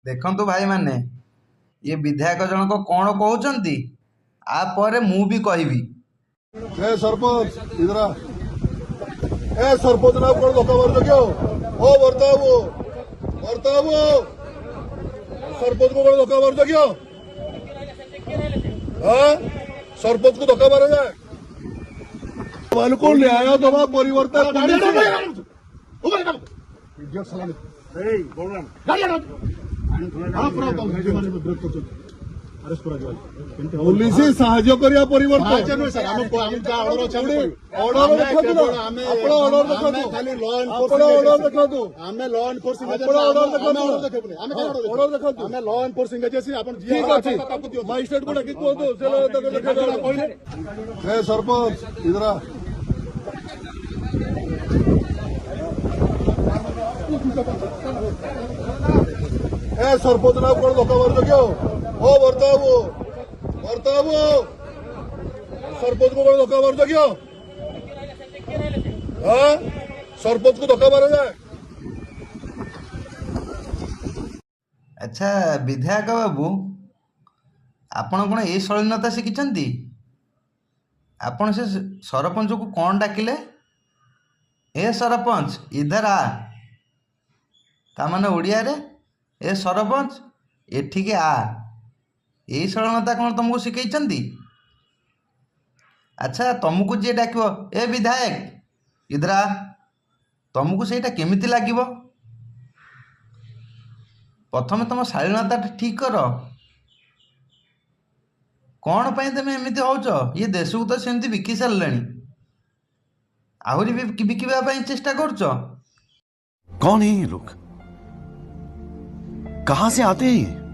देखंतु भाई माने ये विधायक जनक कौन कहउचंती आ परे मु भी कहबी। ए सरपंच इधर आ। ए सरपंच ना कोण धोका मारतो क्यों? ओ वर्तावो वर्तावो सरपंच को कोण धोका मारतो क्यों? हाँ सरपंच को धोका मारा जाए को न्याय दवा परिवर्तन पुलिस साहाଯ୍य करिया परिवर्तन सरपंच इधर आ। ए सरपंच ना कोण धोका मारतो क्यों? ओ वर्तावो वर्तावो सरपंच को कोण धोका मारतो क्यों? हाँ सरपंच को धोका मारा जाए। अच्छा विधायक बाबू आपण कौन ये शालीनता शिखिंट? आपण से सरपंच को कौन डाकिले? ए सरपंच इधर आ। तामाने ओडिया रे ए सरपंच एठिके आ। यही शालीनता कौन तुमको शिखई? अच्छा तुमको जी डाक ए विधायक इधर आ, तुमको सेटा केमिति लागिबो? प्रथम तुम शालीनता ठीक कर। कौन पाई तुम एमती होच? ये देश को तो सेमती बिकी सारे आहरी भी बिकवा चेष्टा कर। कौन है ये लोग? कहां से आते हैं?